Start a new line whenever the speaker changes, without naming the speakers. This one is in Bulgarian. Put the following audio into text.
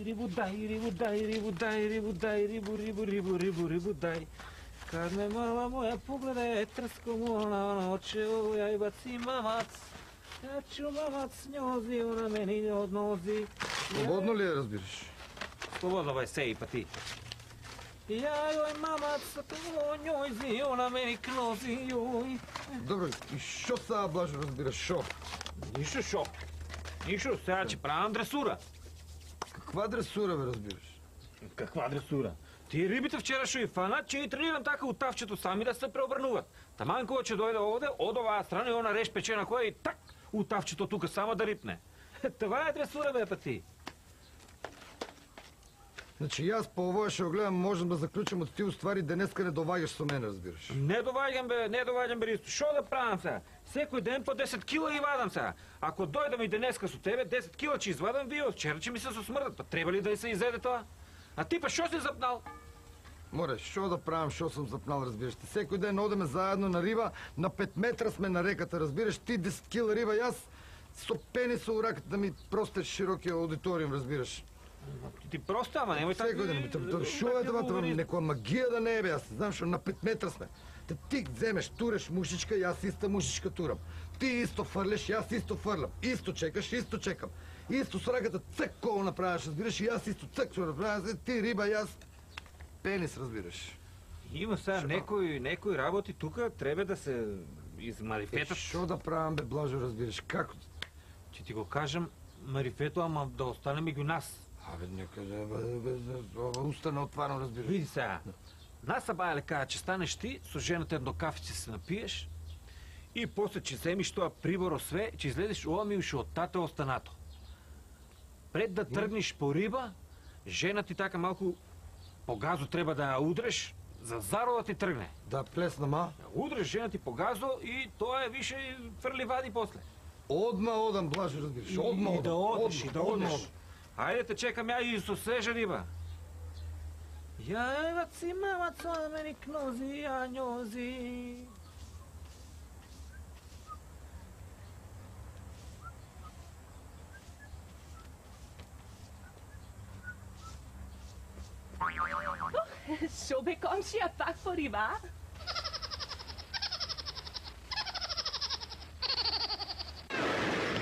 рибу дай. Kad me mama moja pogleda, trsko ona oče, ja bacim mamac. Ja ću mamac njozi, ona meni odnozi.
Slobodno li je разбираш?
Slobodno бе, сей па ти. Joj mamac, njozi, ona meni knozi, joj.
Добре, и шо сега, Блажо, разбираш? Шо?
Нищо шо. Нищо, сега че правим дресура.
Каква дресура, бе, разбираш?
Каква дресура? Ти рибите вчера ще ги фанат, че и тренирам така от тавчето сами да се преобърнуват. Таманко, че дойде овде, от оваа страна и она реш печена коя и так от тавчето тука само да рипне. Това е дресура, бе, па ти.
Значи и аз по овоя ще го гледам, можем да заключим от тия ствари, денеска не довагаш со мене, разбираш.
Не довагам, бе, Ристо. Шо да правам сега? Всекой ден по 10 кила ги вадам сега. Ако дойдам и денеска со тебе, 10 кила че извадам, вие от вчера, че ми се смърдат. Па трябва ли да се изеде това? А ти па шо си запнал?
Море, шо да правим, шо съм запнал, разбираш. Ти всеки ден одеме заедно на риба, на 5 метра сме на реката, разбираш. Ти 10 кила риба и аз со пениса у раката да ми простеш широкия аудиториум, разбираш.
Ти просто, ама немoj
tako... Всеки ден, шо е това, некоя магия да не е, бе, аз знам, шо на 5 метра сме. Ти вземеш, туреш мушичка и аз иста мушичка турам. Ти исто фърлеш и аз исто фърлям. Исто чекаш, исто чекам. Исто с раката цък коло направяш, разбираш, и аз исто цък ще направя. Ти риба и аз пенис, разбираш.
Има сега некои работи тука, трябва да се измарифетат.
Шо да правим, бе, Блажо, разбираш, как?
Че ти го кажем, марифето, ама да останем и го нас.
Абе, нека уста не отварям, разбираш.
Види сега. Нас абая кажа, че станеш ти, с жената едно кафице се напиеш и после, че вземеш това прибор осве, че излезеш оламилш от тата останато. Пред да тръгнеш по риба, жена ти така малко по газо трябва да я удреш, за заро да ти тръгне.
Да плесна, ма?
Удреш жена ти по газо и той више и фърли вади после.
Одма одам, Блажо, разбираш. Одма
и да одеш,
одам.
и да одеш. Хайде те чекам я и со свежа риба. Ja vacim mamac, ona meni knozi, ja njozi.
Zo bij komst je pak voor die wa?